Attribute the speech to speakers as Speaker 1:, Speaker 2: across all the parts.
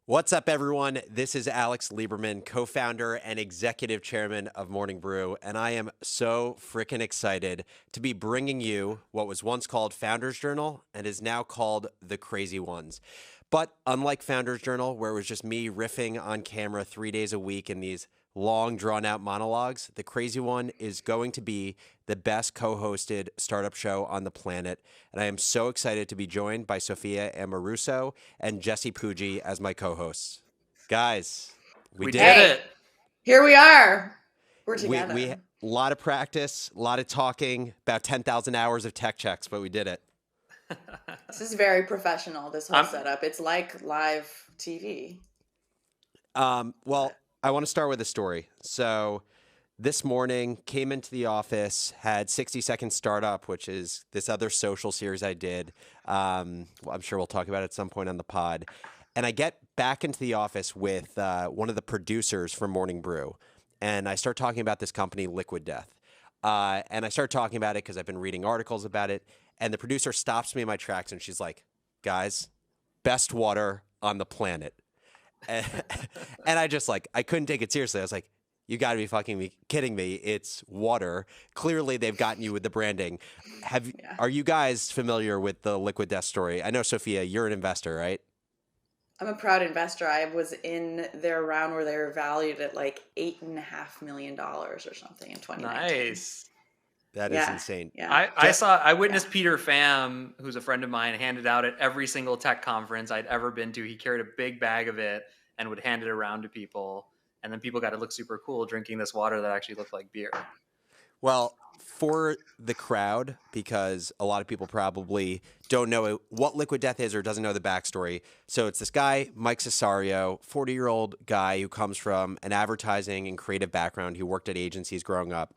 Speaker 1: What's up, everyone? This is Alex Lieberman, co-founder and executive chairman of Morning Brew, and I am so freaking excited to be bringing you what was once called Founders Journal and is now called The Crazy Ones. But unlike Founders Journal, where it was just me riffing on camera 3 days a week in these long, drawn-out monologues, The Crazy One is going to be the best co-hosted startup show on the planet. And I am so excited to be joined by Sophia Amoruso and Jesse Pujji as my co-hosts. Guys, we did
Speaker 2: it.
Speaker 3: Here we are. We're together.
Speaker 1: We a lot of practice, a lot of talking, about 10,000 hours of tech checks, but we did it.
Speaker 3: This is very professional, this whole setup. It's like live TV.
Speaker 1: Well, I want to start with a story. So this morning, came into the office, had 60 Second Startup, which is this other social series I did. I'm sure we'll talk about it at some point on the pod. And I get back into the office with one of the producers from Morning Brew. And I start talking about this company, Liquid Death. And I start talking about it because I've been reading articles about it. And the producer stops me in my tracks and she's like, guys, best water on the planet. And I just I couldn't take it seriously. I was like, you got to be kidding me. It's water. Clearly, they've gotten you with the branding. Are you guys familiar with the Liquid Death story? I know, Sophia, you're an investor, right?
Speaker 3: I'm a proud investor. I was in their round where they were valued at like $8.5 million or something in 2019.
Speaker 2: Nice.
Speaker 1: That is insane.
Speaker 3: Yeah.
Speaker 2: I witnessed Peter Pham, who's a friend of mine, handed out at every single tech conference I'd ever been to. He carried a big bag of it and would hand it around to people. And then people got to look super cool drinking this water that actually looked like beer.
Speaker 1: Well, for the crowd, because a lot of people probably don't know what Liquid Death is or doesn't know the backstory. So it's this guy, Mike Cesario, 40-year-old guy who comes from an advertising and creative background. He worked at agencies growing up.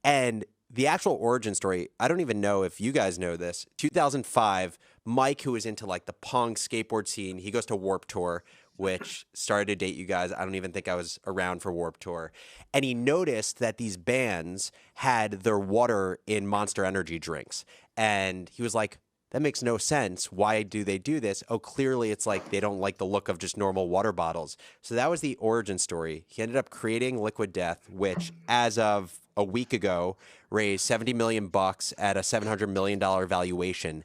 Speaker 1: And the actual origin story, I don't even know if you guys know this. 2005, Mike, who was into the punk skateboard scene, he goes to Warped Tour, which started to date you guys. I don't even think I was around for Warped Tour. And he noticed that these bands had their water in Monster Energy drinks. And he was like, that makes no sense. Why do they do this? Oh, clearly it's they don't like the look of just normal water bottles. So that was the origin story. He ended up creating Liquid Death, which as of a week ago raised $70 million at a $700 million valuation.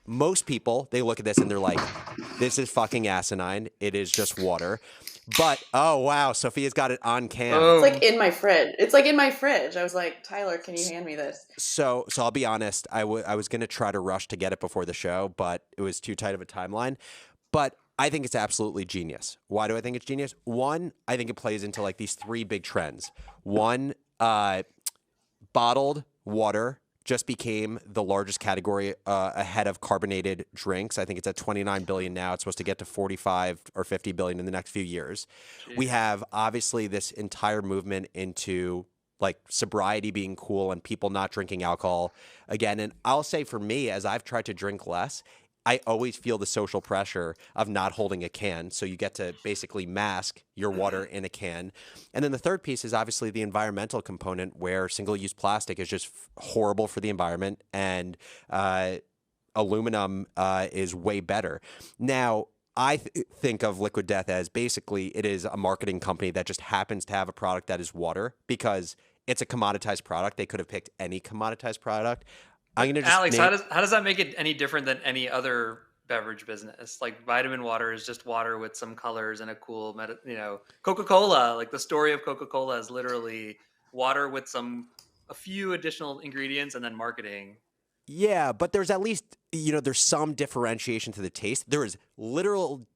Speaker 1: Most people, they look at this and they're like, this is fucking asinine. It is just water. But, oh, wow, Sophia's got it on cam.
Speaker 3: It's in my fridge. I was like, Tyler, can you hand me this?
Speaker 1: So I'll be honest. I was going to try to rush to get it before the show, but it was too tight of a timeline. But I think it's absolutely genius. Why do I think it's genius? One, I think it plays into these three big trends. One, bottled water just became the largest category ahead of carbonated drinks. I think it's at 29 billion now. It's supposed to get to 45 or 50 billion in the next few years. Jeez. We have obviously this entire movement into sobriety being cool and people not drinking alcohol again. And I'll say for me, as I've tried to drink less, I always feel the social pressure of not holding a can. So you get to basically mask your water in a can. And then the third piece is obviously the environmental component, where single-use plastic is just horrible for the environment, and aluminum is way better. Now, I think of Liquid Death as basically it is a marketing company that just happens to have a product that is water because it's a commoditized product. They could have picked any commoditized product.
Speaker 2: Alex, how does that make it any different than any other beverage business? Vitamin water is just water with some colors and a cool, Coca-Cola. The story of Coca-Cola is literally water with a few additional ingredients and then marketing.
Speaker 1: Yeah, but there's at least, there's some differentiation to the taste. There is literal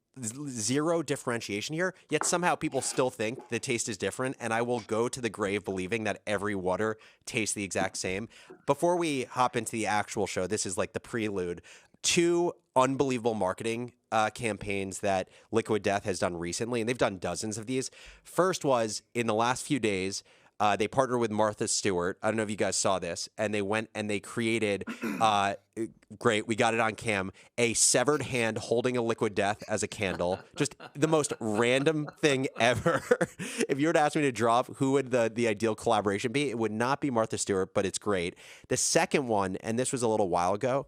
Speaker 1: zero differentiation here, yet somehow people still think the taste is different, and I will go to the grave believing that every water tastes the exact same. Before we hop into the actual show, this is the prelude. Two unbelievable marketing campaigns that Liquid Death has done recently, and they've done dozens of these. First was in the last few days, they partnered with Martha Stewart. I don't know if you guys saw this. And they went and they created, great, we got it on cam, a severed hand holding a Liquid Death as a candle. Just the most random thing ever. If you were to ask me to drop who would the ideal collaboration be, it would not be Martha Stewart, but it's great. The second one, and this was a little while ago,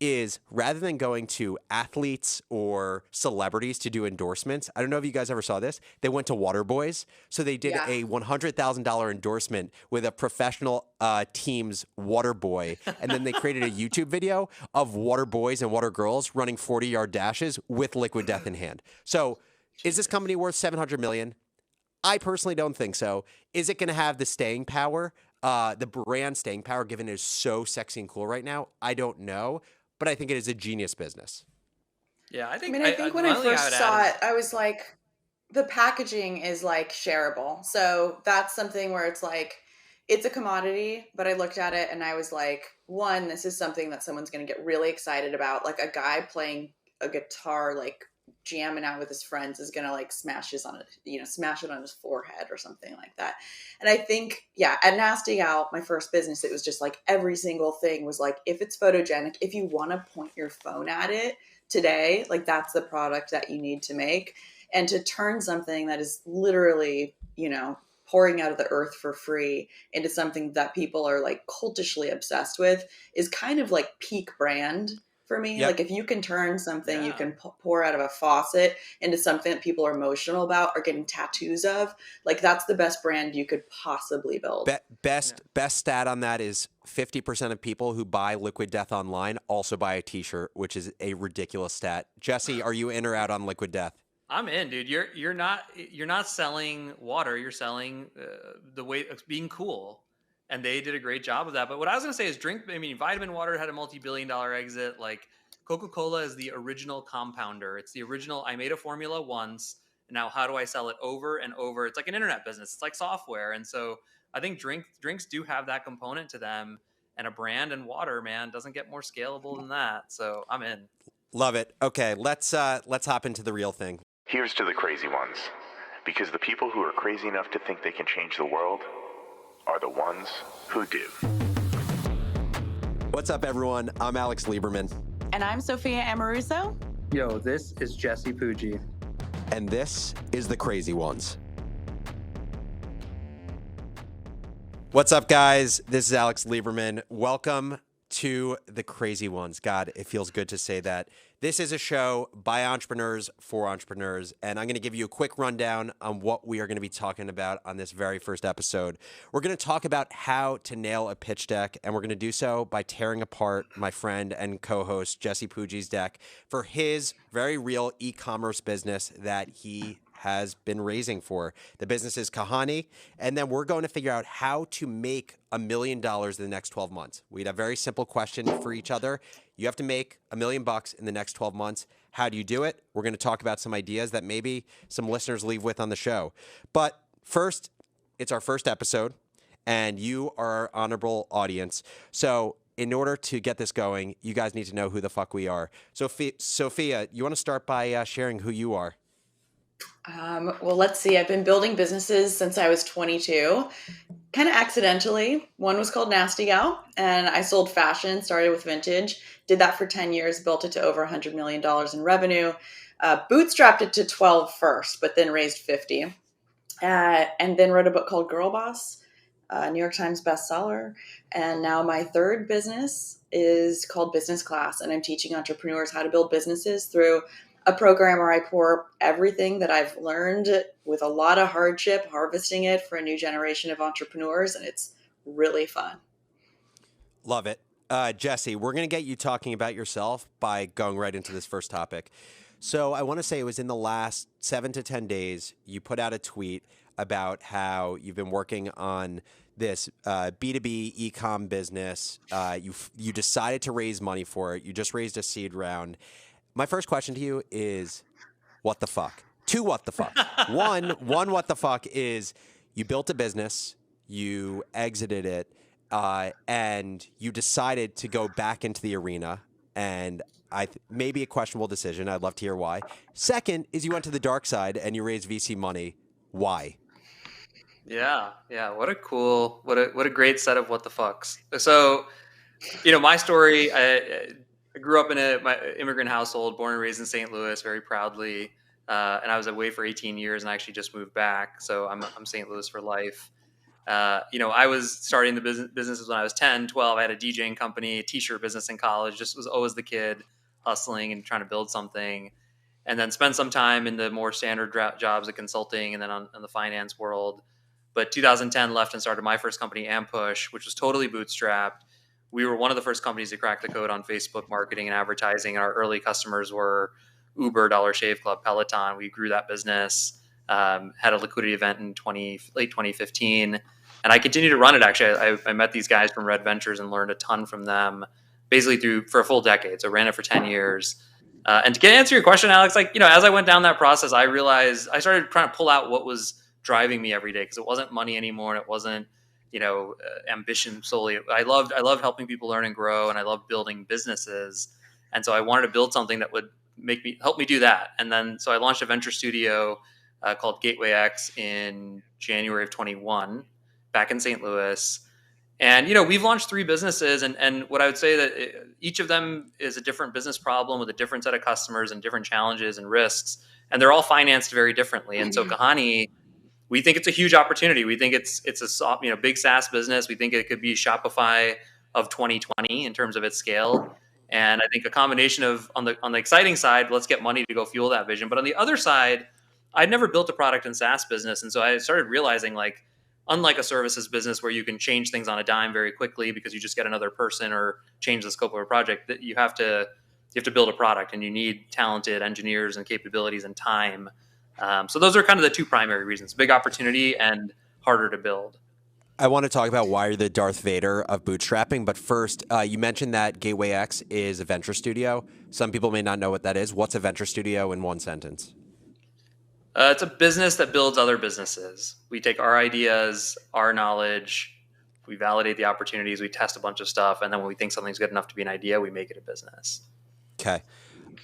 Speaker 1: is rather than going to athletes or celebrities to do endorsements, I don't know if you guys ever saw this, they went to Water Boys. So they did a $100,000 endorsement with a professional team's water boy. And then they created a YouTube video of water boys and water girls running 40-yard dashes with liquid death in hand. So is this company worth $700 million? I personally don't think so. Is it going to have the staying power, the brand staying power, given it is so sexy and cool right now? I don't know. But I think it is a genius business.
Speaker 2: Yeah, I think.
Speaker 3: I think when I first saw it, I was like, the packaging is like shareable. So that's something where it's like, it's a commodity, but I looked at it and I was like, one, this is something that someone's going to get really excited about. Like a guy playing a guitar, like jamming out with his friends is going to like smash it on his forehead or something like that. And I think, at Nasty Gal, my first business, it was just like every single thing was like, if it's photogenic, if you want to point your phone at it today, like that's the product that you need to make. And to turn something that is literally, pouring out of the earth for free into something that people are like cultishly obsessed with is kind of like peak brand for me.
Speaker 1: Yep.
Speaker 3: Like if you can turn something you can pour out of a faucet into something that people are emotional about or getting tattoos of, like that's the best brand you could possibly build.
Speaker 1: Best stat on that is 50% of people who buy Liquid Death online also buy a t-shirt, which is a ridiculous stat. Jesse, are you in or out on Liquid Death?
Speaker 2: I'm in, dude. You're not selling water. You're selling the way of being cool, and they did a great job of that. But what I was gonna say is Vitamin Water had a multi-billion-dollar exit. Like Coca-Cola is the original compounder. It's the original. I made a formula once, and now how do I sell it over and over? It's like an internet business. It's like software, and so I think drinks do have that component to them. And a brand and water, man, doesn't get more scalable than that. So I'm in.
Speaker 1: Love it. Okay, let's hop into the real thing.
Speaker 4: Here's to the crazy ones, because the people who are crazy enough to think they can change the world are the ones who do.
Speaker 1: What's up, everyone? I'm Alex Lieberman.
Speaker 3: And I'm Sophia Amoruso.
Speaker 5: Yo, this is Jesse Pujji.
Speaker 1: And this is The Crazy Ones. What's up, guys? This is Alex Lieberman. Welcome to The Crazy Ones. God, it feels good to say that. This is a show by entrepreneurs for entrepreneurs, and I'm going to give you a quick rundown on what we are going to be talking about on this very first episode. We're going to talk about how to nail a pitch deck, and we're going to do so by tearing apart my friend and co-host Jesse Pujji's deck for his very real e-commerce business that he has been raising for. The business is Kahani, and then we're going to figure out how to make $1 million in the next 12 months. We had a very simple question for each other. You have to make $1 million in the next 12 months. How do you do it? We're going to talk about some ideas that maybe some listeners leave with on the show. But first, it's our first episode, and you are our honorable audience. So in order to get this going, you guys need to know who the fuck we are. Sophia, you want to start by sharing who you are?
Speaker 3: Well, let's see. I've been building businesses since I was 22, kind of accidentally. One was called Nasty Gal, and I sold fashion, started with vintage, did that for 10 years, built it to over $100 million in revenue, bootstrapped it to 12 first, but then raised 50, and then wrote a book called Girlboss, New York Times bestseller. And now my third business is called Business Class, and I'm teaching entrepreneurs how to build businesses through a program where I pour everything that I've learned with a lot of hardship, harvesting it for a new generation of entrepreneurs, and it's really fun.
Speaker 1: Love it. Jesse, we're going to get you talking about yourself by going right into this first topic. So I want to say it was in the last 7 to 10 days, you put out a tweet about how you've been working on this B2B e-com business. You decided to raise money for it. You just raised a seed round. My first question to you is, what the fuck? Two what the fuck. One what the fuck is you built a business, you exited it, and you decided to go back into the arena, and maybe a questionable decision. I'd love to hear why. Second is you went to the dark side and you raised VC money. Why?
Speaker 2: Yeah. What a great set of what the fucks. So, my story. I grew up in my immigrant household, born and raised in St. Louis, very proudly, and I was away for 18 years, and I actually just moved back. So I'm St. Louis for life. I was starting the businesses when I was 10, 12. I had a DJing company, a t-shirt business in college, just was always the kid hustling and trying to build something. And then spent some time in the more standard jobs of consulting and then on the finance world. But 2010 left and started my first company, Ampush, which was totally bootstrapped. We were one of the first companies to crack the code on Facebook marketing and advertising. And our early customers were Uber, Dollar Shave Club, Peloton. We grew that business, had a liquidity event in late 2015. And I continued to run it. Actually, I met these guys from Red Ventures and learned a ton from them, basically for a full decade. So I ran it for 10 years. And to answer your question, Alex, as I went down that process, I realized I started trying to pull out what was driving me every day, because it wasn't money anymore, and it wasn't, ambition solely. I loved helping people learn and grow, and I loved building businesses. And so I wanted to build something that would help me do that. And then, so I launched a venture studio called Gateway X in January of 21 back in St. Louis. And, we've launched 3 businesses, and what I would say that each of them is a different business problem with a different set of customers and different challenges and risks, and they're all financed very differently. And so Kahani, we think it's a huge opportunity. We think it's a soft, big SaaS business. We think it could be Shopify of 2020 in terms of its scale. And I think a combination of on the exciting side, let's get money to go fuel that vision. But on the other side, I'd never built a product in SaaS business, and so I started realizing, unlike a services business where you can change things on a dime very quickly because you just get another person or change the scope of a project, that you have to build a product, and you need talented engineers and capabilities and time. So those are kind of the 2 primary reasons: big opportunity and harder to build.
Speaker 1: I want to talk about why you're the Darth Vader of bootstrapping, but first, you mentioned that Gateway X is a venture studio. Some people may not know what that is. What's a venture studio in one sentence?
Speaker 2: It's a business that builds other businesses. We take our ideas, our knowledge, we validate the opportunities, we test a bunch of stuff, and then when we think something's good enough to be an idea, we make it a business.
Speaker 1: Okay.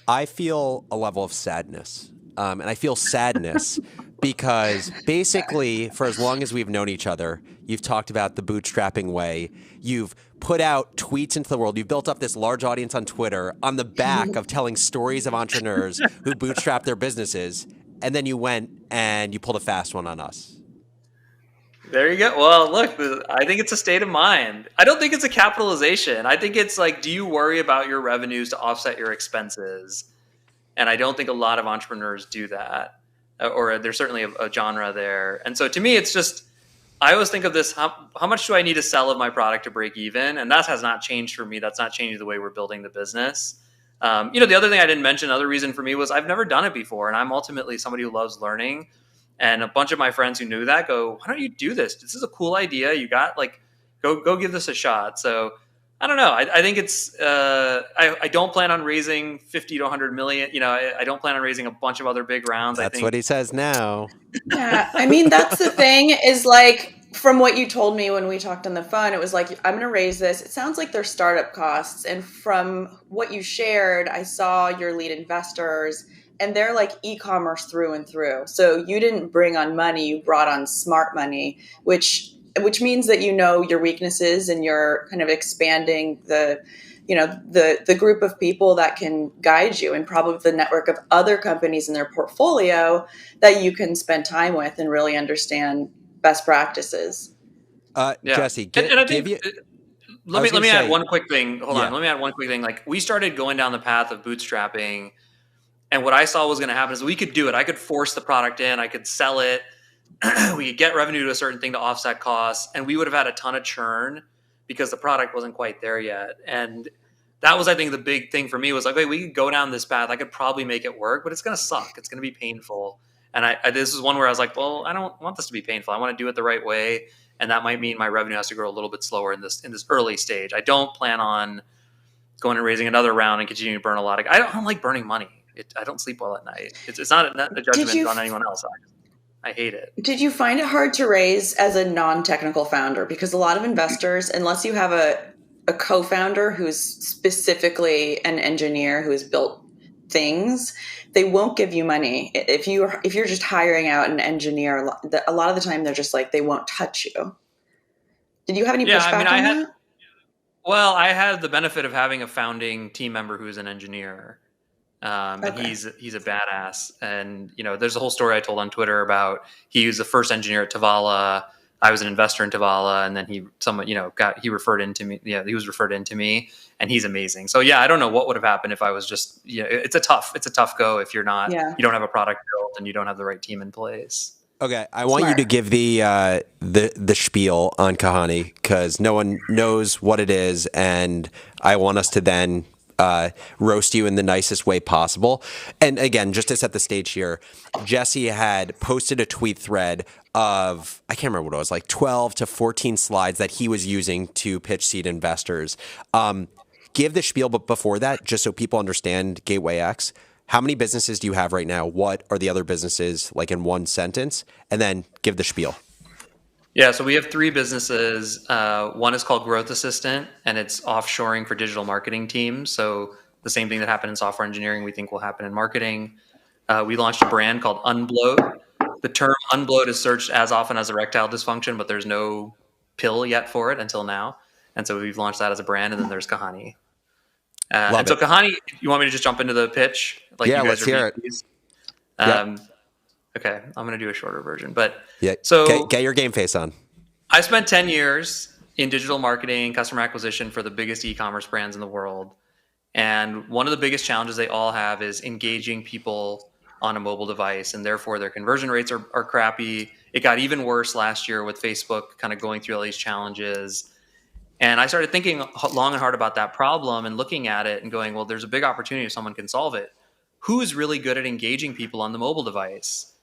Speaker 1: I feel a level of sadness. And I feel sadness because basically, for as long as we've known each other, you've talked about the bootstrapping way. You've put out tweets into the world. You've built up this large audience on Twitter on the back of telling stories of entrepreneurs who bootstrap their businesses. And then you went and you pulled a fast one on us.
Speaker 2: There you go. Well, look, I think it's a state of mind. I don't think it's a capitalization. I think it's do you worry about your revenues to offset your expenses? And I don't think a lot of entrepreneurs do that, or there's certainly a genre there. And so to me, it's just, I always think of this, how much do I need to sell of my product to break even? And that has not changed for me. That's not changed the way we're building the business. The other thing I didn't mention, another reason for me was I've never done it before. And I'm ultimately somebody who loves learning. And a bunch of my friends who knew that go, why don't you do this? This is a cool idea. You got go give this a shot. So I don't know. I think it's, I don't plan on raising 50 to 100 million. I don't plan on raising a bunch of other big rounds.
Speaker 1: That's what he says now.
Speaker 3: Yeah. I mean, that's the thing is from what you told me when we talked on the phone, it was I'm going to raise this. It sounds like there's startup costs. And from what you shared, I saw your lead investors, and they're e-commerce through and through. So you didn't bring on money, you brought on smart money, which means that your weaknesses, and you're kind of expanding the group of people that can guide you, and probably the network of other companies in their portfolio that you can spend time with and really understand best practices.
Speaker 1: Jesse,
Speaker 2: let me add one quick thing. Hold on. Let me add one quick thing. We started going down the path of bootstrapping, and what I saw was going to happen is we could do it. I could force the product in, I could sell it. We could get revenue to a certain thing to offset costs, and we would have had a ton of churn because the product wasn't quite there yet. And that was, I think, the big thing for me was we could go down this path. I could probably make it work, but it's going to suck. It's going to be painful. And this is one where I was well, I don't want this to be painful. I want to do it the right way. And that might mean my revenue has to grow a little bit slower in this early stage. I don't plan on going and raising another round and continuing to burn a lot of, I don't like burning money. I don't sleep well at night. It's not a judgment on anyone else. I hate it.
Speaker 3: Did you find it hard to raise as a non-technical founder? Because a lot of investors, unless you have a co-founder who's specifically an engineer who has built things, they won't give you money. If you're just hiring out an engineer, a lot of the time they're just they won't touch you. Did you have any pushback on that?
Speaker 2: Well, I had the benefit of having a founding team member who's an engineer. And he's a badass. And, there's a whole story I told on Twitter about he was the first engineer at Tavala. I was an investor in Tavala, and then he was referred into me, and he's amazing. So yeah, I don't know what would have happened if I was just, it's a tough go if you don't have a product built and you don't have the right team in place.
Speaker 1: Okay, I want you to give the spiel on Kahani, because no one knows what it is, and I want us to then roast you in the nicest way possible. And again, just to set the stage here, Jesse had posted a tweet thread of, I can't remember what it was, like 12 to 14 slides that he was using to pitch seed investors. Give the spiel, but before that, just so people understand Gateway X, how many businesses do you have right now? What are the other businesses, like in one sentence? And then give the spiel.
Speaker 2: Yeah, so we have 3 businesses. One is called Growth Assistant, and it's offshoring for digital marketing teams. So the same thing that happened in software engineering, we think will happen in marketing. We launched a brand called Unbloat. The term unbloat is searched as often as erectile dysfunction, but there's no pill yet for it until now. And so we've launched that as a brand, and then there's Kahani. So Kahani, you want me to just jump into the pitch?
Speaker 1: Let's hear it.
Speaker 2: Okay, I'm going to do a shorter version. But
Speaker 1: so get your game face on.
Speaker 2: I spent 10 years in digital marketing, customer acquisition for the biggest e-commerce brands in the world. And one of the biggest challenges they all have is engaging people on a mobile device, and therefore their conversion rates are crappy. It got even worse last year with Facebook kind of going through all these challenges. And I started thinking long and hard about that problem and looking at it and going, well, there's a big opportunity if someone can solve it. Who is really good at engaging people on the mobile device?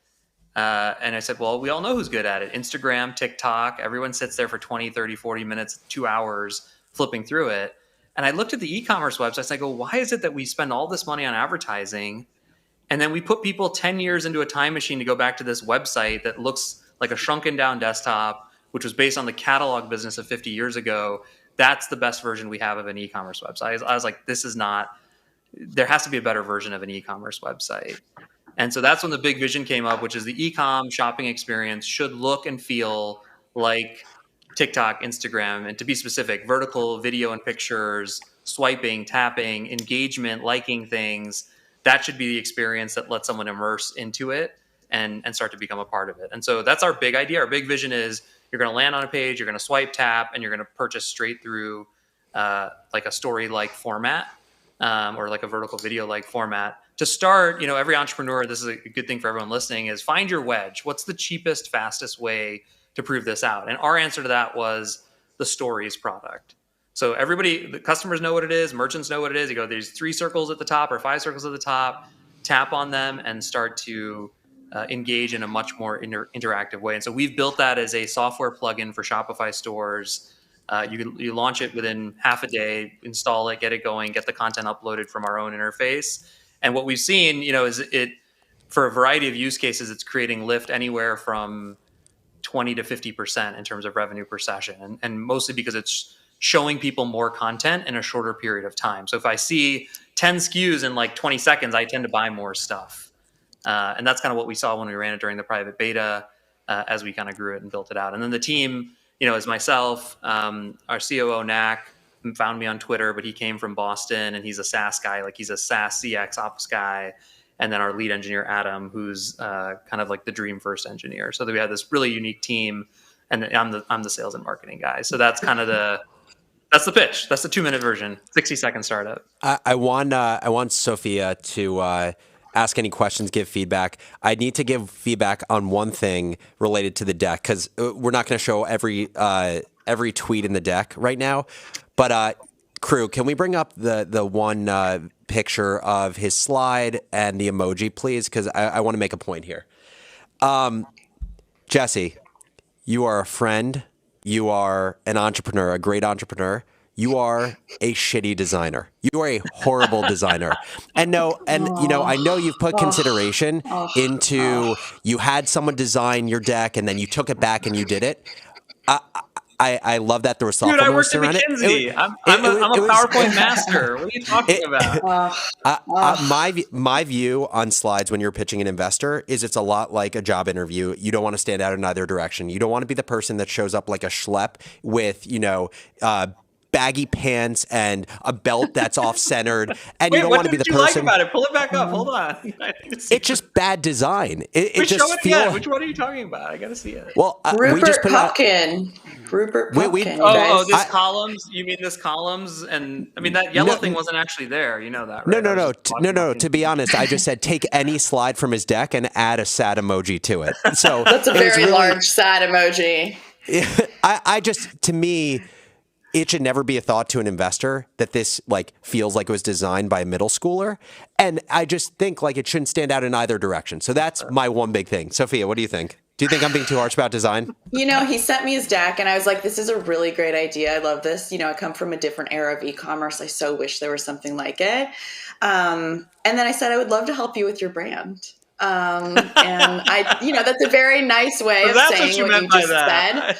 Speaker 2: And I said, well, we all know who's good at it. Instagram, TikTok, everyone sits there for 20, 30, 40 minutes, 2 hours flipping through it. And I looked at the e-commerce websites. I go, why is it that we spend all this money on advertising, and then we put people 10 years into a time machine to go back to this website that looks like a shrunken down desktop, which was based on the catalog business of 50 years ago. That's the best version we have of an e-commerce website. I was like, there has to be a better version of an e-commerce website. And so that's when the big vision came up, which is the e-com shopping experience should look and feel like TikTok, Instagram, and to be specific, vertical video and pictures, swiping, tapping, engagement, liking things. That should be the experience that lets someone immerse into it and start to become a part of it. And so that's our big idea. Our big vision is you're going to land on a page, you're going to swipe, tap, and you're going to purchase straight through like a story-like format or like a vertical video-like format. To start, every entrepreneur, this is a good thing for everyone listening, is find your wedge. What's the cheapest, fastest way to prove this out? And our answer to that was the stories product. So the customers know what it is, merchants know what it is. You go, there's 3 circles at the top or 5 circles at the top, tap on them and start to engage in a much more interactive way. And so we've built that as a software plugin for Shopify stores. You launch it within half a day, install it, get it going, get the content uploaded from our own interface. And what we've seen, is it, for a variety of use cases, it's creating lift anywhere from 20 to 50% in terms of revenue per session. And mostly because it's showing people more content in a shorter period of time. So if I see 10 SKUs in like 20 seconds, I tend to buy more stuff. And that's kind of what we saw when we ran it during the private beta as we kind of grew it and built it out. And then the team, is myself, our COO, Knack, found me on Twitter, but he came from Boston and he's a SaaS guy. Like he's a SaaS CX ops guy. And then our lead engineer, Adam, who's kind of like the dream first engineer. So that we had this really unique team, and I'm the sales and marketing guy. So that's kind of that's the pitch. That's the 2-minute version, 60-second startup.
Speaker 1: I want Sophia to ask any questions, give feedback. I need to give feedback on one thing related to the deck, because we're not going to show every tweet in the deck right now. But crew, can we bring up the one picture of his slide and the emoji, please? Because I want to make a point here. Jesse, you are a friend. You are an entrepreneur, a great entrepreneur. You are a shitty designer. You are a horrible designer. I know you've put consideration into, you had someone design your deck and then you took it back and you did it. I love that there was thoughtfulness around it.
Speaker 2: Dude, I worked at McKinsey. I'm a PowerPoint master. What are you talking about?
Speaker 1: My view on slides when you're pitching an investor is it's a lot like a job interview. You don't want to stand out in either direction. You don't want to be the person that shows up like a schlep with, baggy pants and a belt that's off centered, and you don't
Speaker 2: what
Speaker 1: want to be the
Speaker 2: did you
Speaker 1: person.
Speaker 2: like about it? Pull it back up. Hold on.
Speaker 1: It's just bad design. It just
Speaker 2: show it
Speaker 1: feels.
Speaker 2: again. Which one are you talking about? I gotta see it.
Speaker 1: Well, we just
Speaker 3: Rupert
Speaker 1: put out.
Speaker 3: Pupkin. Rupert Pupkin.
Speaker 2: This columns? You mean this columns? And I mean that yellow thing wasn't actually there. You know that, right?
Speaker 1: No. To be honest, I just said take any slide from his deck and add a sad emoji to it. So
Speaker 3: that's a very large sad emoji.
Speaker 1: I just, to me, it should never be a thought to an investor that this like feels like it was designed by a middle schooler. And I just think like it shouldn't stand out in either direction. So that's my one big thing. Sophia, what do you think? Do you think I'm being too harsh about design?
Speaker 3: He sent me his deck and I was like, this is a really great idea. I love this. I come from a different era of e-commerce. I so wish there was something like it. And then I said, I would love to help you with your brand. And I, that's a very nice way of saying what you just said.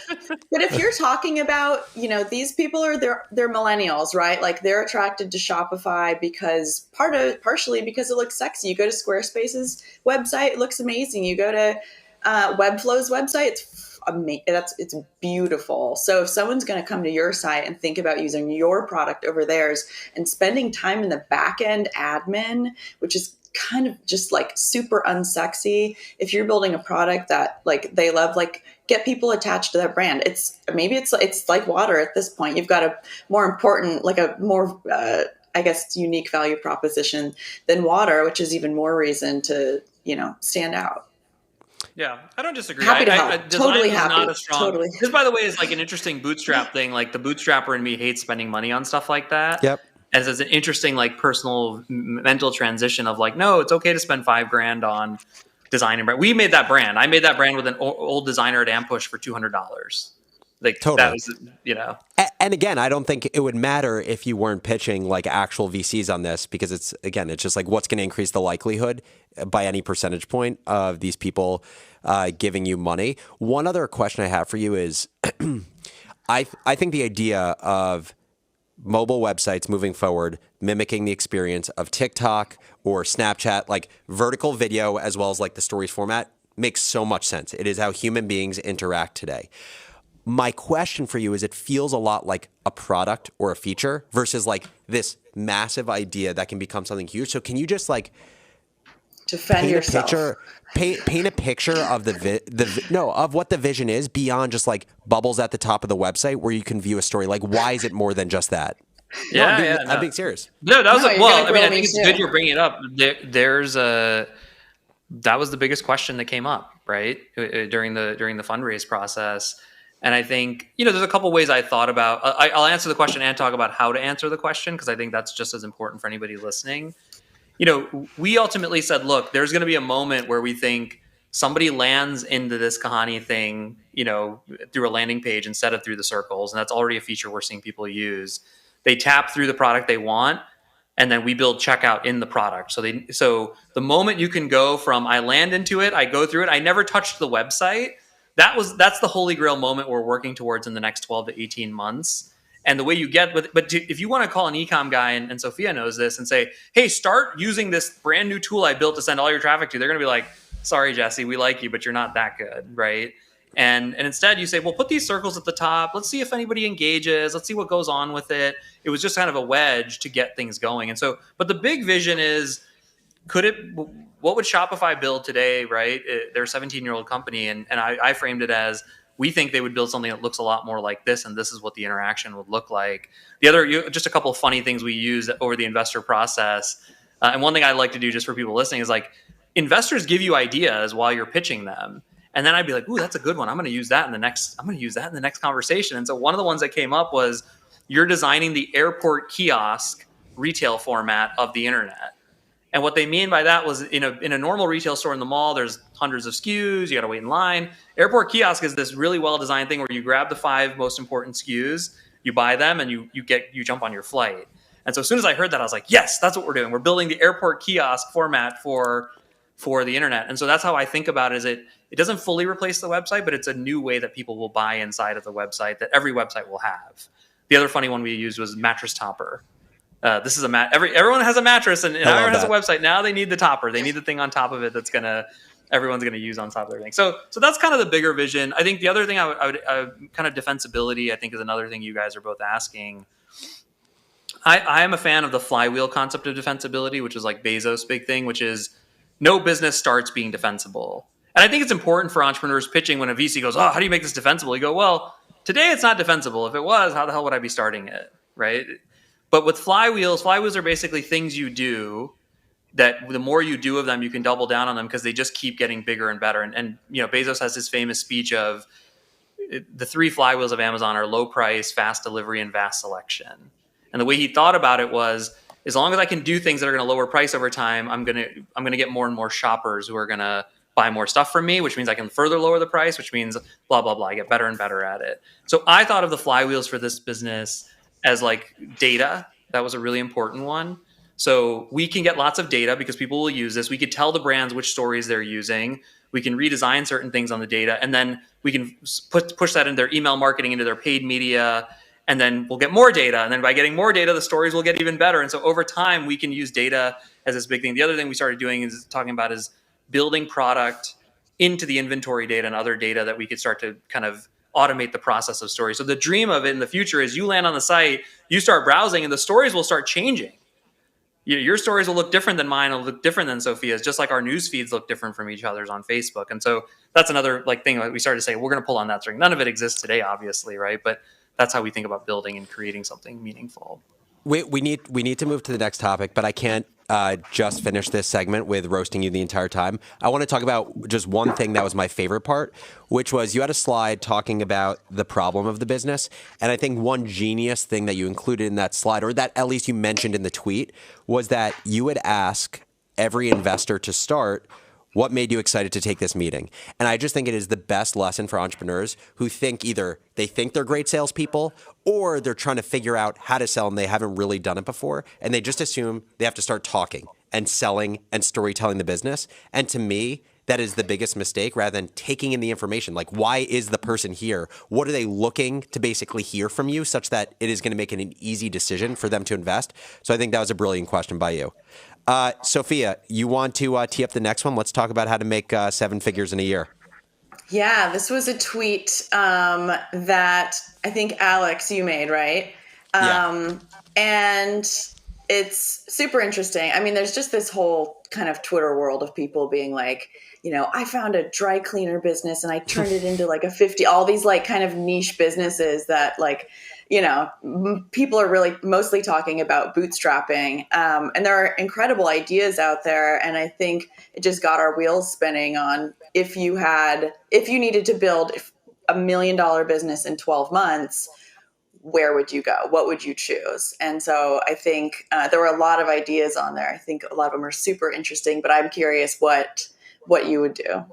Speaker 3: But if you're talking about, these people are, they're millennials, right? Like they're attracted to Shopify because partially because it looks sexy. You go to Squarespace's website, it looks amazing. You go to Webflow's website, it's beautiful. So if someone's going to come to your site and think about using your product over theirs and spending time in the back end admin, which is kind of just like super unsexy, if you're building a product that like they love, like get people attached to that brand. It's like water at this point. You've got a more important, like a more unique value proposition than water, which is even more reason to stand out.
Speaker 2: Yeah, I don't disagree.
Speaker 3: Happy to help. Totally happy.
Speaker 2: Not a strong.
Speaker 3: Totally.
Speaker 2: This, by the way, is like an interesting bootstrap thing. Like the bootstrapper in me hates spending money on stuff like that.
Speaker 1: Yep.
Speaker 2: As an interesting like personal mental transition of like, no, it's okay to spend $5,000 on design and brand. We made that brand. I made that brand with an old designer at Ampush for $200. Like totally. That was,
Speaker 1: And again, I don't think it would matter if you weren't pitching like actual VCs on this, because it's just like what's going to increase the likelihood by any percentage point of these people giving you money. One other question I have for you is, I think the idea of mobile websites moving forward, mimicking the experience of TikTok or Snapchat, like vertical video as well as like the stories format, makes so much sense. It is how human beings interact today. My question for you is, it feels a lot like a product or a feature versus like this massive idea that can become something huge. So can you just like
Speaker 3: defend yourself?
Speaker 1: Paint a picture of of what the vision is beyond just like bubbles at the top of the website where you can view a story. Like, why is it more than just that? I'm being serious.
Speaker 2: No, that was I think it's good you're bringing it up. That was the biggest question that came up, right, during the fundraise process. And I think, there's a couple ways I thought about. I'll answer the question and talk about how to answer the question, because I think that's just as important for anybody listening. We ultimately said, look, there's going to be a moment where we think somebody lands into this Kahani thing, through a landing page instead of through the circles. And that's already a feature we're seeing people use. They tap through the product they want, and then we build checkout in the product. So the moment you can go from I land into it, I go through it, I never touched the website. That's the holy grail moment we're working towards in the next 12 to 18 months. And the way you get if you want to call an e-com guy, and Sophia knows this, and say, hey, start using this brand new tool I built to send all your traffic to, they're going to be like, sorry, Jesse, we like you, but you're not that good, right? And instead you say, well, put these circles at the top. Let's see if anybody engages. Let's see what goes on with it. It was just kind of a wedge to get things going. And so, but the big vision is, what would Shopify build today, right? They're a 17-year-old company, and I framed it as, we think they would build something that looks a lot more like this, and this is what the interaction would look like. The other, just a couple of funny things we use over the investor process, and one thing I like to do just for people listening is like, investors give you ideas while you're pitching them, and then I'd be like, ooh, that's a good one. I'm going to use that in the next conversation. And so one of the ones that came up was, you're designing the airport kiosk retail format of the internet. And what they mean by that was, in a normal retail store in the mall, there's hundreds of SKUs. You got to wait in line. Airport kiosk is this really well-designed thing where you grab the 5 most important SKUs, you buy them, and you jump on your flight. And so as soon as I heard that, I was like, yes, that's what we're doing. We're building the airport kiosk format for the internet. And so that's how I think about it. Is it doesn't fully replace the website, but it's a new way that people will buy inside of the website that every website will have. The other funny one we used was mattress topper. This is everyone has a mattress, and everyone has a website. Now they need the topper. They need the thing on top of it everyone's gonna use on top of everything. So that's kind of the bigger vision. I think the other thing I would kind of defensibility, I think, is another thing you guys are both asking. I am a fan of the flywheel concept of defensibility, which is like Bezos' big thing, which is no business starts being defensible. And I think it's important for entrepreneurs pitching when a VC goes, oh, how do you make this defensible? You go, well, today it's not defensible. If it was, how the hell would I be starting it, right? But with flywheels are basically things you do that the more you do of them, you can double down on them because they just keep getting bigger and better. And Bezos has this famous speech of the three flywheels of Amazon are low price, fast delivery, and vast selection. And the way he thought about it was, as long as I can do things that are going to lower price over time, I'm going to get more and more shoppers who are going to buy more stuff from me, which means I can further lower the price, which means blah, blah, blah. I get better and better at it. So I thought of the flywheels for this business as like data. That was a really important one. So we can get lots of data because people will use this. We could tell the brands which stories they're using. We can redesign certain things on the data, and then we can push that into their email marketing, into their paid media, and then we'll get more data. And then by getting more data, the stories will get even better. And so over time, we can use data as this big thing. The other thing we started doing is building product into the inventory data and other data that we could start to kind of automate the process of stories. So the dream of it in the future is you land on the site, you start browsing, and the stories will start changing. Your stories will look different than mine, will look different than Sophia's, just like our news feeds look different from each other's on Facebook. And so that's another thing that we started to say, we're going to pull on that string. None of it exists today, obviously, right? But that's how we think about building and creating something meaningful.
Speaker 1: We need to move to the next topic, but I can't just finish this segment with roasting you the entire time. I want to talk about just one thing that was my favorite part, which was you had a slide talking about the problem of the business. And I think one genius thing that you included in that slide, or that at least you mentioned in the tweet, was that you would ask every investor to start, what made you excited to take this meeting? And I just think it is the best lesson for entrepreneurs who think either they think they're great salespeople or they're trying to figure out how to sell and they haven't really done it before. And they just assume they have to start talking and selling and storytelling the business. And to me, that is the biggest mistake rather than taking in the information. Like, why is the person here? What are they looking to basically hear from you such that it is going to make it an easy decision for them to invest? So I think that was a brilliant question by you. Sophia, you want to tee up the next one? Let's talk about how to make 7 figures in a year.
Speaker 3: Yeah, this was a tweet that I think, Alex, you made, right?
Speaker 1: Yeah.
Speaker 3: And it's super interesting. I mean, there's just this whole kind of Twitter world of people being like, I found a dry cleaner business and I turned it into like all these like kind of niche businesses that like, people are really mostly talking about bootstrapping. And there are incredible ideas out there. And I think it just got our wheels spinning on if you needed to build $1 million business in 12 months, where would you go? What would you choose? And so I think there were a lot of ideas on there. I think a lot of them are super interesting, but I'm curious what you would do.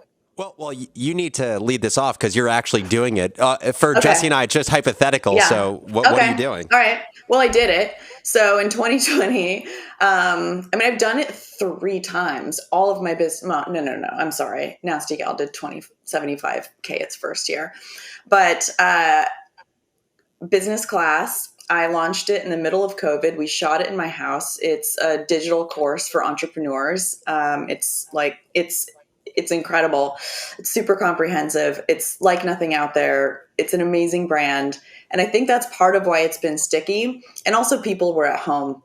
Speaker 1: Well, you need to lead this off because you're actually doing it. For okay. Jesse and I, it's just hypothetical. Yeah. So what are you doing?
Speaker 3: All right. Well, I did it. So in 2020, I've done it 3 times. All of my business. No. I'm sorry. Nasty Gal did 75K its first year. But business class, I launched it in the middle of COVID. We shot it in my house. It's a digital course for entrepreneurs. It's incredible. It's super comprehensive. It's like nothing out there. It's an amazing brand. And I think that's part of why it's been sticky. And also people were at home.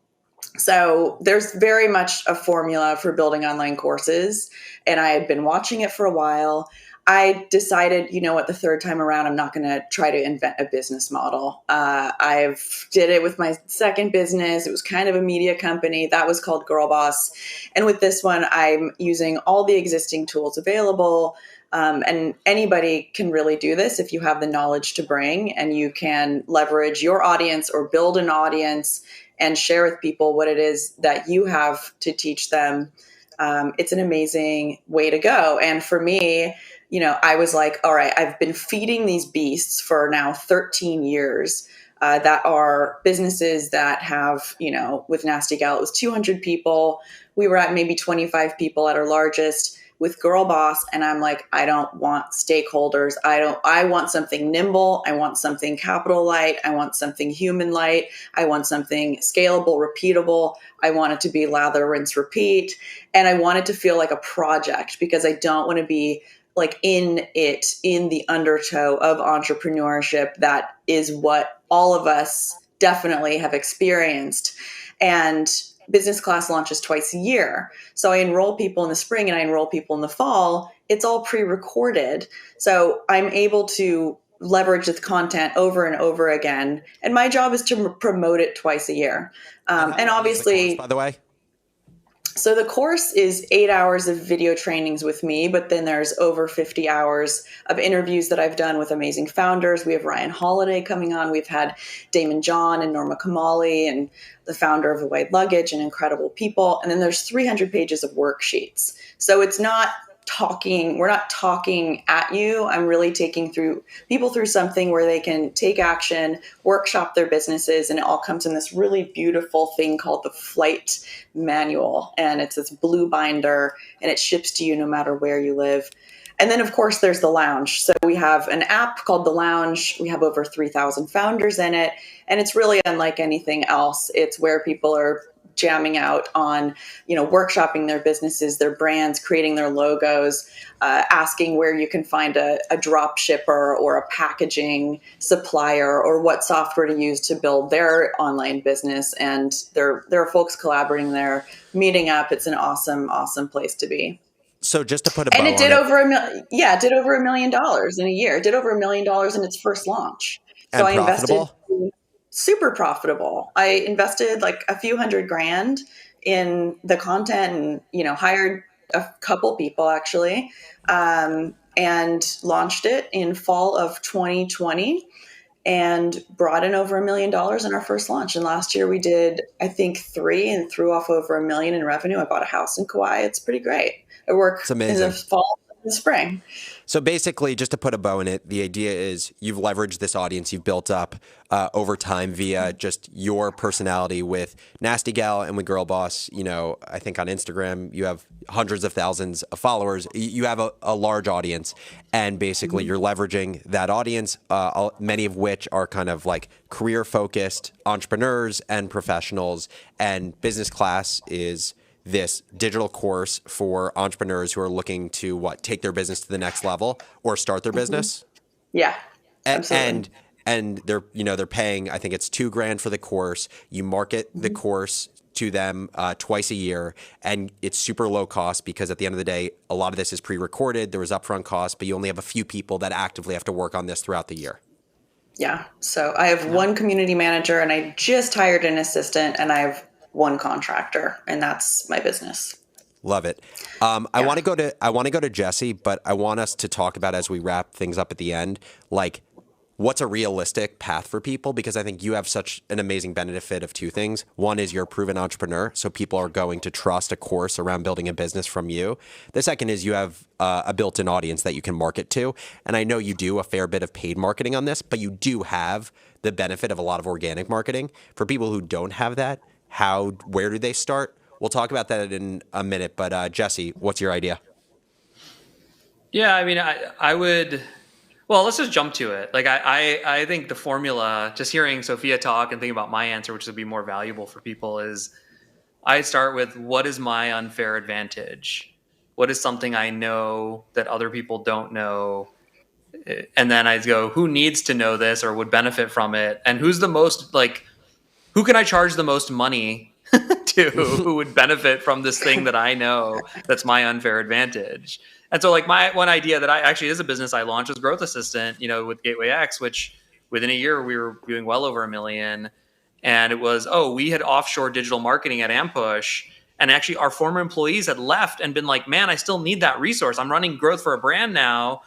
Speaker 3: So there's very much a formula for building online courses. And I had been watching it for a while. I decided, the 3rd time around, I'm not going to try to invent a business model. I've did it with my second business. It was kind of a media company that was called Girlboss. And with this one, I'm using all the existing tools available. And anybody can really do this if you have the knowledge to bring and you can leverage your audience or build an audience and share with people what it is that you have to teach them. It's an amazing way to go. And for me, I was like, all right, I've been feeding these beasts for now 13 years that are businesses that have, with Nasty Gal, it was 200 people. We were at maybe 25 people at our largest with Girlboss. And I'm like, I don't want stakeholders. I want something nimble. I want something capital light. I want something human light. I want something scalable, repeatable. I want it to be lather, rinse, repeat. And I want it to feel like a project because I don't want to be like in the undertow of entrepreneurship. That is what all of us definitely have experienced. And business class launches twice a year. So I enroll people in the spring and I enroll people in the fall. It's all pre-recorded. So I'm able to leverage this content over and over again. And my job is to promote it twice a year. And obviously,
Speaker 1: course, by the way.
Speaker 3: So the course is 8 hours of video trainings with me, but then there's over 50 hours of interviews that I've done with amazing founders. We have Ryan Holiday coming on. We've had Damon John and Norma Kamali and the founder of Away Luggage and incredible people. And then there's 300 pages of worksheets. So it's not we're not talking at you. I'm really taking people through something where they can take action, workshop their businesses, and it all comes in this really beautiful thing called the Flight Manual. And it's this blue binder and it ships to you no matter where you live. And then, of course, there's the Lounge. So we have an app called the Lounge. We have over 3,000 founders in it. And it's really unlike anything else. It's where people are jamming out on, workshopping their businesses, their brands, creating their logos, asking where you can find a drop shipper or a packaging supplier or what software to use to build their online business. And there are folks collaborating there, meeting up. It's an awesome, awesome place to be.
Speaker 1: So just to put a bow
Speaker 3: and it did
Speaker 1: on
Speaker 3: over it did over $1 million in a year. It did over $1 million in its first launch. So
Speaker 1: and
Speaker 3: I
Speaker 1: profitable?
Speaker 3: invested super profitable. I invested like a few $100,000 in the content and, hired a couple people actually, and launched it in fall of 2020 and brought in over $1 million in our first launch. And last year we did, I think 3 and threw off over $1 million in revenue. I bought a house in Kauai. It's pretty great. I work in the fall and the spring.
Speaker 1: So basically, just to put a bow in it, the idea is you've leveraged this audience you've built up over time via just your personality with Nasty Gal and with Girlboss. I think on Instagram you have hundreds of thousands of followers. You have a large audience, and basically you're leveraging that audience, many of which are kind of like career-focused entrepreneurs and professionals, and business class is this digital course for entrepreneurs who are looking to take their business to the next level or start their business.
Speaker 3: Yeah, absolutely.
Speaker 1: And they're paying, I think it's $2,000 for the course. You market the course to them twice a year, and it's super low cost because at the end of the day, a lot of this is pre-recorded. There was upfront costs, but you only have a few people that actively have to work on this throughout the year.
Speaker 3: Yeah. So I have one community manager, and I just hired an assistant, and I have one contractor, and that's my business.
Speaker 1: Love it. I want to go to Jesse, but I want us to talk about, as we wrap things up at the end, like what's a realistic path for people? Because I think you have such an amazing benefit of two things. One is you're a proven entrepreneur, so people are going to trust a course around building a business from you. The second is you have a built-in audience that you can market to. And I know you do a fair bit of paid marketing on this, but you do have the benefit of a lot of organic marketing. For people who don't have that, where do they start? We'll talk about that in a minute, but Jesse, what's your idea?
Speaker 2: Yeah, I mean, I would, well, let's just jump to it. Like, I think the formula, just hearing Sophia talk and thinking about my answer, which would be more valuable for people, is I start with, what is my unfair advantage? What is something I know that other people don't know? And then I go, who needs to know this or would benefit from it? And who's the most, who can I charge the most money to who would benefit from this thing that I know that's my unfair advantage? And so my one idea that is a business I launched was Growth Assistant, with Gateway X, which within a year we were doing well over $1 million. And it was, we had offshore digital marketing at Ampush. And actually our former employees had left and been like, man, I still need that resource. I'm running growth for a brand now,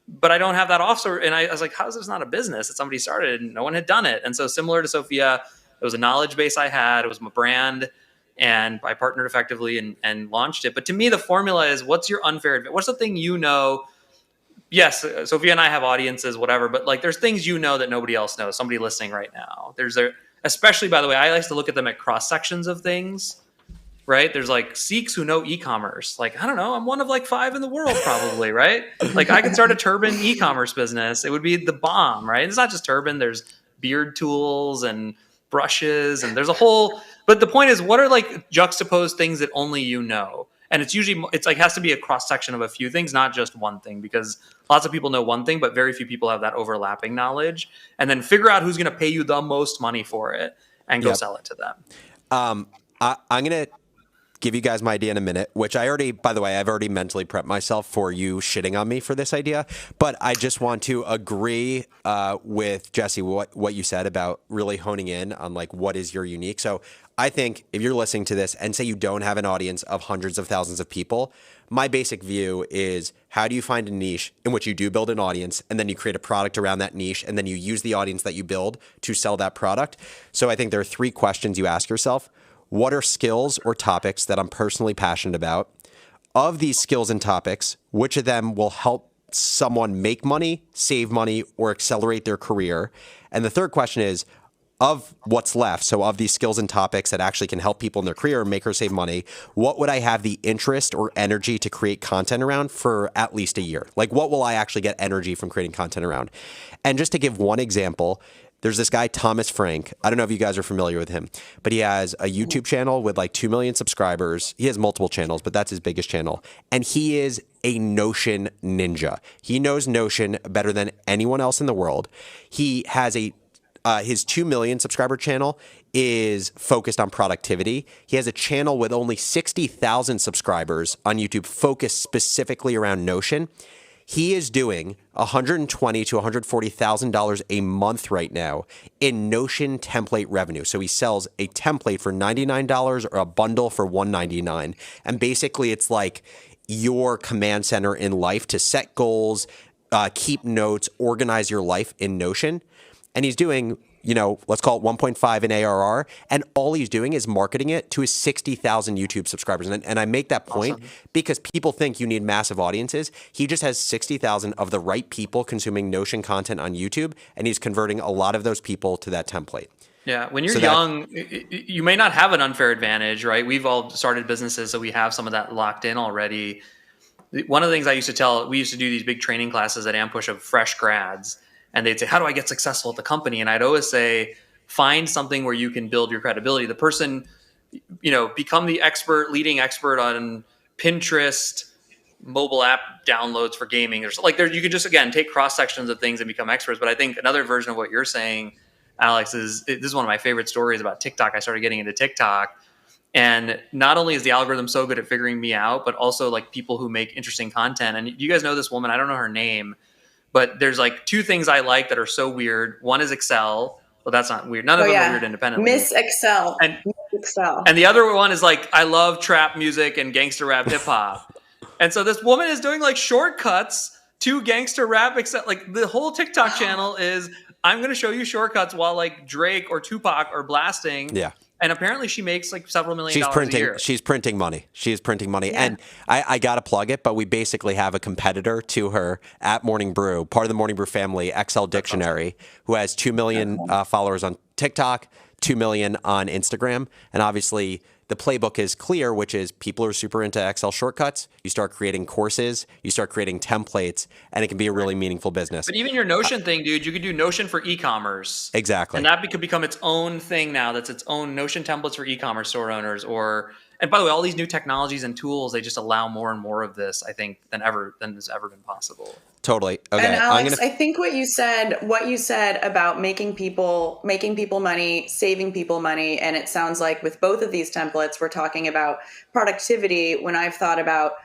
Speaker 2: but I don't have that offshore. And I was like, how is this not a business that somebody started and no one had done it? And so similar to Sophia, it was a knowledge base I had. It was my brand. And I partnered effectively and launched it. But to me, the formula is, what's your unfair advantage? What's the thing Yes, Sophia and I have audiences, whatever. But there's things that nobody else knows. Somebody listening right now. Especially, by the way, I like to look at them at cross sections of things. Right? There's Sikhs who know e-commerce. I don't know. I'm one of 5 in the world probably, right? I could start a turban e-commerce business. It would be the bomb, right? It's not just turban. There's beard tools and brushes, and there's a whole, but the point is, what are juxtaposed things that only you know? And it's usually, it's like, has to be a cross section of a few things, not just one thing, because lots of people know one thing, but very few people have that overlapping knowledge. And then figure out who's going to pay you the most money for it and go sell it to them.
Speaker 1: I'm going to give you guys my idea in a minute, which I already, by the way, I've already mentally prepped myself for you shitting on me for this idea. But I just want to agree with Jesse, what you said about really honing in on like what is your unique. So I think if you're listening to this and say you don't have an audience of hundreds of thousands of people, my basic view is how do you find a niche in which you do build an audience and then you create a product around that niche and then you use the audience that you build to sell that product. So I think there are 3 questions you ask yourself. What are skills or topics that I'm personally passionate about? Of these skills and topics, which of them will help someone make money, save money, or accelerate their career? And the third question is, of what's left, so of these skills and topics that actually can help people in their career make or save money, what would I have the interest or energy to create content around for at least a year? Like, what will I actually get energy from creating content around? And just to give one example, there's this guy, Thomas Frank. I don't know if you guys are familiar with him, but he has a YouTube channel with like 2 million subscribers. He has multiple channels, but that's his biggest channel. And he is a Notion ninja. He knows Notion better than anyone else in the world. He has his 2 million subscriber channel is focused on productivity. He has a channel with only 60,000 subscribers on YouTube focused specifically around Notion. He is doing $120,000 to $140,000 a month right now in Notion template revenue. So he sells a template for $99 or a bundle for $199. And basically it's like your command center in life to set goals, keep notes, organize your life in Notion. And he's doing, let's call it 1.5 in ARR. And all he's doing is marketing it to his 60,000 YouTube subscribers. And I make that point because people think you need massive audiences. He just has 60,000 of the right people consuming Notion content on YouTube. And he's converting a lot of those people to that template.
Speaker 2: Yeah. When you're young, you may not have an unfair advantage, right? We've all started businesses, so we have some of that locked in already. One of the things I used to we used to do these big training classes at Ampush of fresh grads. And they'd say, how do I get successful at the company? And I'd always say, find something where you can build your credibility. The person, become the leading expert on Pinterest, mobile app downloads for gaming. You could just, again, take cross sections of things and become experts. But I think another version of what you're saying, Alex, this is one of my favorite stories about TikTok. I started getting into TikTok. And not only is the algorithm so good at figuring me out, but also like people who make interesting content. And you guys know this woman, I don't know her name, but there's like 2 things I like that are so weird. One is Excel. Well, that's not weird. None of them are weird independently.
Speaker 3: Miss Excel.
Speaker 2: And the other one is like, I love trap music and gangster rap hip hop. And so this woman is doing like shortcuts to gangster rap. Except like the whole TikTok channel is, I'm going to show you shortcuts while like Drake or Tupac are blasting. Yeah. And apparently she makes like several million dollars a year.
Speaker 1: She's printing money. She is printing money. Yeah. And I got to plug it, but we basically have a competitor to her at Morning Brew, part of the Morning Brew family, XL Dictionary, who has 2 million followers on TikTok, 2 million on Instagram. And obviously the playbook is clear, which is people are super into Excel shortcuts. You start creating courses, you start creating templates, and it can be a really meaningful business.
Speaker 2: But even your Notion thing, dude, you could do Notion for e-commerce.
Speaker 1: Exactly.
Speaker 2: And that could become its own thing now. That's its own Notion templates for e-commerce store owners. And by the way, all these new technologies and tools, they just allow more and more of this, I think, than has ever been possible.
Speaker 1: Totally. Okay.
Speaker 3: And Alex, I think what you said about making people money, saving people money, and it sounds like with both of these templates, we're talking about productivity. When I've thought about,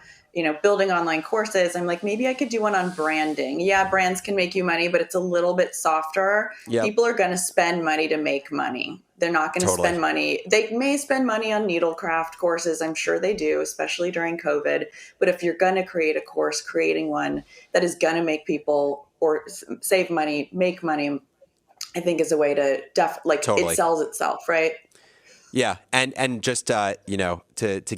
Speaker 3: building online courses, I'm like, maybe I could do one on branding. Yeah, brands can make you money, but it's a little bit softer. Yep. People are going to spend money to make money. They're not going to spend money. They may spend money on needlecraft courses. I'm sure they do, especially during COVID. But if you're going to create a course, creating one that is going to make people or save money, make money, I think is a way to it sells itself, right?
Speaker 1: Yeah, and just to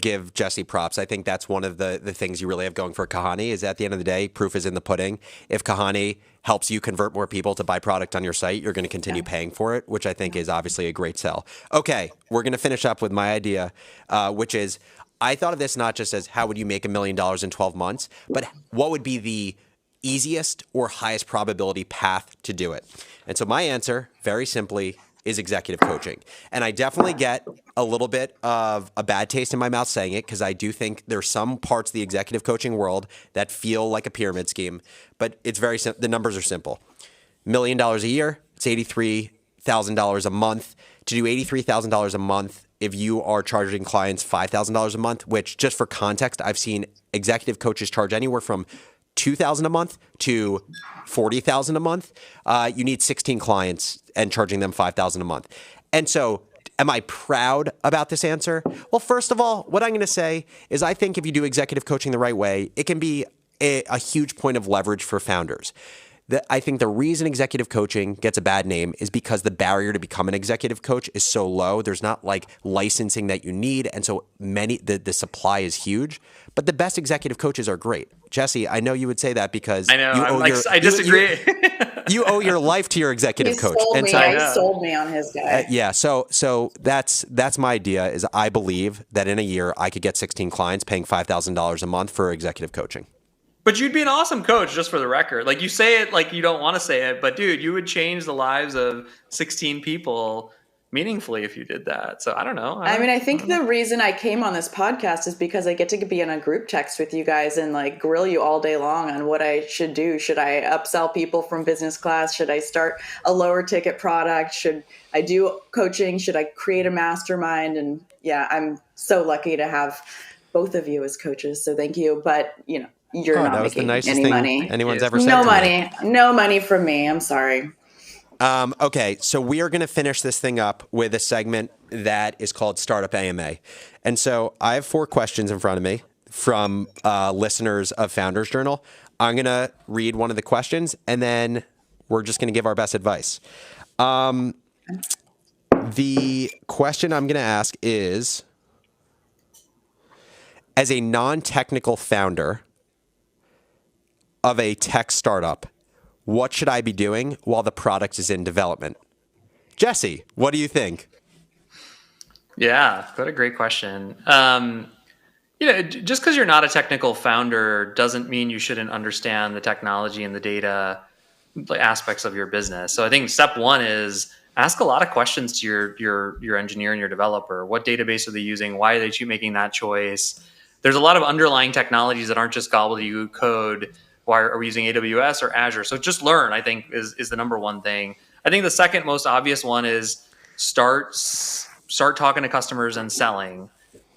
Speaker 1: give Jesse props, I think that's one of the things you really have going for Kahani is at the end of the day, proof is in the pudding. If Kahani helps you convert more people to buy product on your site, you're going to continue paying for it, which I think is obviously a great sell. Okay, we're going to finish up with my idea, which is I thought of this not just as how would you make $1 million in 12 months, but what would be the easiest or highest probability path to do it. And so my answer, very simply, is executive coaching. And I definitely get a little bit of a bad taste in my mouth saying it because I do think there's some parts of the executive coaching world that feel like a pyramid scheme, but it's very the numbers are simple. $1 million a year, it's $83,000 a month. To do $83,000 a month, if you are charging clients $5,000 a month, which just for context, I've seen executive coaches charge anywhere from $2,000 a month to $40,000 a month. You need 16 clients and charging them $5,000 a month. And so, am I proud about this answer? Well, first of all, what I'm going to say is I think if you do executive coaching the right way, it can be a huge point of leverage for founders. I think the reason executive coaching gets a bad name is because the barrier to become an executive coach is so low. There's not like licensing that you need. And so the supply is huge. But the best executive coaches are great. Jesse, I know you would say that because
Speaker 2: I know. I disagree.
Speaker 1: You owe your life to your executive coach.
Speaker 3: And so, he sold me on his guy.
Speaker 1: Yeah. So that's my idea is I believe that in a year I could get 16 clients paying $5,000 a month for executive coaching.
Speaker 2: But you'd be an awesome coach, just for the record. Like, you say it like you don't want to say it, but dude, you would change the lives of 16 people meaningfully if you did that. So I don't know.
Speaker 3: I think the reason I came on this podcast is because I get to be in a group text with you guys and like grill you all day long on what I should do. Should I upsell people from business class? Should I start a lower ticket product? Should I do coaching? Should I create a mastermind? And yeah, I'm so lucky to have both of you as coaches. So thank you. But you're not making any money.
Speaker 1: Anyone's ever said
Speaker 3: no money. No money from me. I'm sorry.
Speaker 1: Okay, so we are going to finish this thing up with a segment that is called Startup AMA. And so I have 4 questions in front of me from listeners of Founders Journal. I'm going to read one of the questions, and then we're just going to give our best advice. The question I'm going to ask is, as a non-technical founder of a tech startup, what should I be doing while the product is in development? Jesse, what do you think?
Speaker 2: Yeah, what a great question. Just because you're not a technical founder doesn't mean you shouldn't understand the technology and the data aspects of your business. So I think step 1 is ask a lot of questions to your engineer and your developer. What database are they using? Why are they making that choice? There's a lot of underlying technologies that aren't just gobbledygook code. Why are we using AWS or Azure? So just learn, I think, is the number one thing. I think the second most obvious one is start talking to customers and selling.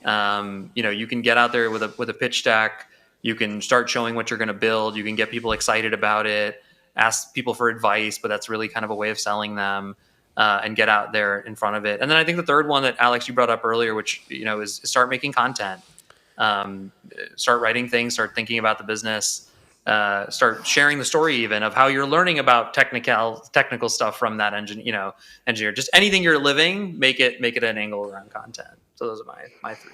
Speaker 2: You can get out there with a pitch deck. You can start showing what you're going to build. You can get people excited about it. Ask people for advice, but that's really kind of a way of selling them, and get out there in front of it. And then I think the third one that Alex, you brought up earlier, which is start making content. Start writing things. Start thinking about the business. Start sharing the story even of how you're learning about technical stuff from that engineer. Just anything you're living, make it an angle around content. So those are my 3.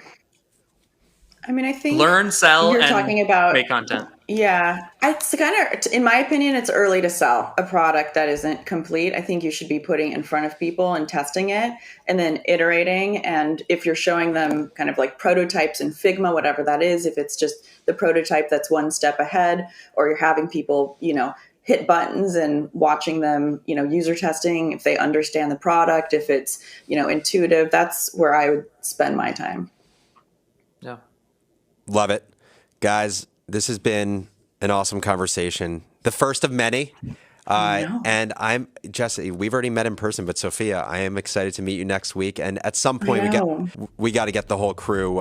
Speaker 3: I think
Speaker 2: learn, sell,
Speaker 3: you're
Speaker 2: and
Speaker 3: talking about
Speaker 2: make content.
Speaker 3: Yeah, it's kind of, in my opinion, it's early to sell a product that isn't complete. I think you should be putting it in front of people and testing it and then iterating. And if you're showing them kind of like prototypes in Figma, whatever that is, if it's just the prototype that's one step ahead, or you're having people, hit buttons and watching them, user testing, if they understand the product, if it's, intuitive, that's where I would spend my time.
Speaker 2: Yeah.
Speaker 1: Love it. Guys, this has been an awesome conversation. The first of many. And I'm Jesse, we've already met in person, but Sophia, I am excited to meet you next week. And at some point we got to get the whole crew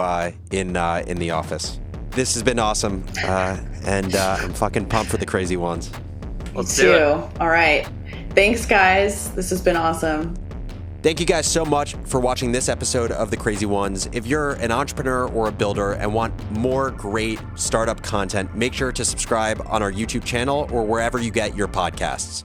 Speaker 1: in the office. This has been awesome. And I'm fucking pumped for the crazy ones.
Speaker 2: Let's do it.
Speaker 3: All right. Thanks, guys. This has been awesome.
Speaker 1: Thank you guys so much for watching this episode of The Crazy Ones. If you're an entrepreneur or a builder and want more great startup content, make sure to subscribe on our YouTube channel or wherever you get your podcasts.